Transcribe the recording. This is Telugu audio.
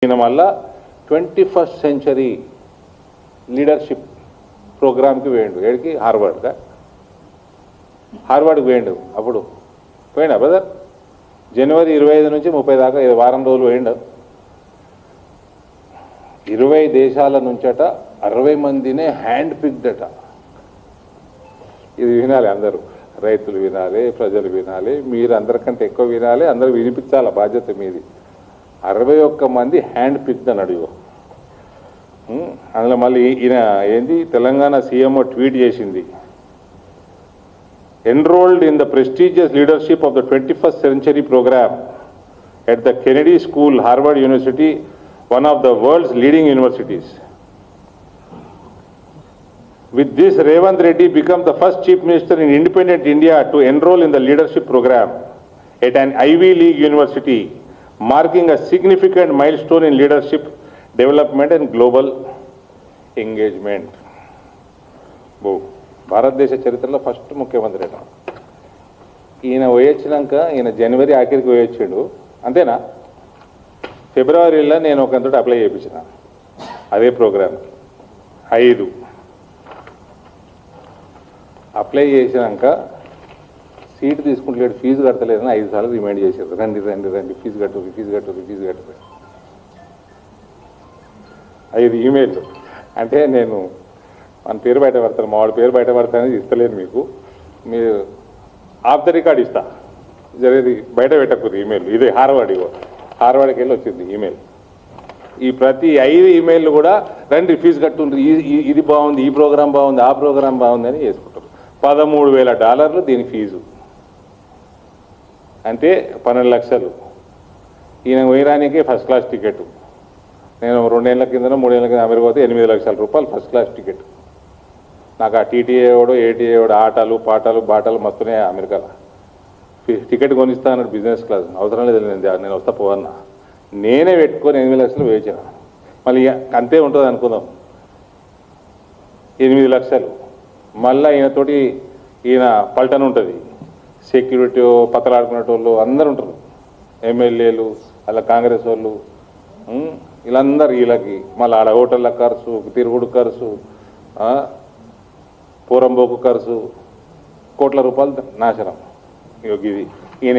ఈయన మళ్ళా 21st సెంచరీ లీడర్షిప్ ప్రోగ్రామ్కి వేయండు. ఏడికి? హార్వర్డ్కి వేయండు. అప్పుడు పోయినా బ్రదర్ జనవరి 25 నుంచి 30 దాకా వారం రోజులు వేయండు. 20 దేశాల నుంచట 60 మందినే హ్యాండ్ పిక్డ్ అట. ఇది వినాలి, అందరూ రైతులు వినాలి, ప్రజలు వినాలి, మీరు అందరికంటే ఎక్కువ వినాలి, అందరూ వినిపించాల బాధ్యత మీది. 61 మంది హ్యాండ్ పిక్డ్ అని అడుగు. అందులో మళ్ళీ ఈయన ఏంది తెలంగాణ సీఎంఓ ట్వీట్ చేసింది, enrolled in the prestigious leadership of the 21st century program at the Kennedy School, Harvard University, one of the world's leading universities. With this, Revanth Reddy became the first chief minister in independent India to enroll in the leadership program at an Ivy League university, marking a significant milestone in leadership development and global engagement. భారతదేశ చరిత్రలో ఫస్ట్ ముఖ్యమంత్రి అట. ఈయన పోయొచ్చినాక ఈయన జనవరి ఆఖరికి పోయొచ్చాడు, అంతేనా? ఫిబ్రవరిలో నేను ఒకంతటి అప్లై చేయించిన అదే ప్రోగ్రామ్కి 5 అప్లై చేసినాక సీటు తీసుకుంటలేడు, ఫీజు కడతలేదని 5 సార్లు రిమైండ్ చేశారు, రండి రండి రండి ఫీజు కట్టుర్రి ఫీజు కట్టుర్రి ఫీజు కట్టుర్రి. 5 ఈమెయిల్లు. అంటే నేను మన పేరు బయట పడతాను, మా వాడి పేరు బయట పడతానని ఇస్తలేను మీకు, మీరు ఆఫ్ ద రికార్డ్ ఇస్తా, జరిగేది బయట పెట్టకూడదు ఈమెయిల్. ఇదే హార్వర్డ్కి వెళ్ళి వచ్చింది ఈమెయిల్. ఈ ప్రతి 5 ఈమెయిల్లు కూడా రండి ఫీజు కట్టుండ్రి, ఇది బాగుంది, ఈ ప్రోగ్రాం బాగుంది, ఆ ప్రోగ్రాం బాగుంది అని చేసుకుంటారు. $13,000 దీని ఫీజు, అంటే 12 లక్షలు. ఈయన పోయిరానికే ఫస్ట్ క్లాస్ టికెట్. నేను 2 ఏళ్ల కింద 3 ఏళ్ల కింద అమెరికా పోతే $8 లక్షల ఫస్ట్ క్లాస్ టికెట్. నాకు ఆ టీటీఏ వాడు ఏటీఏ వాడు ఆటలు పాటలు బాటలు మస్తున్నాయి అమెరికాలో. టికెట్ కొనిస్తా అన్నాడు బిజినెస్ క్లాస్, అవసరం లేదు నేను వస్తా పోవన్నా, నేనే పెట్టుకొని 8 లక్షలు వేయించిన. మళ్ళీ అంతే ఉంటుంది అనుకుందాం, 8 లక్షలు. మళ్ళీ ఈయన పల్టన్ ఉంటుంది, సెక్యూరిటీ పత్తలాడుకునేటోళ్ళు అందరు ఉంటారు, ఎమ్మెల్యేలు అలా కాంగ్రెస్ వాళ్ళు, వీళ్ళందరూ వీళ్ళకి మళ్ళీ ఆడ హోటళ్ళ ఖర్చు, తిరుగుడు ఖర్చు, పూరంబోకు ఖర్చు, కోట్ల రూపాయలు నాశనం. ఇది ఈయన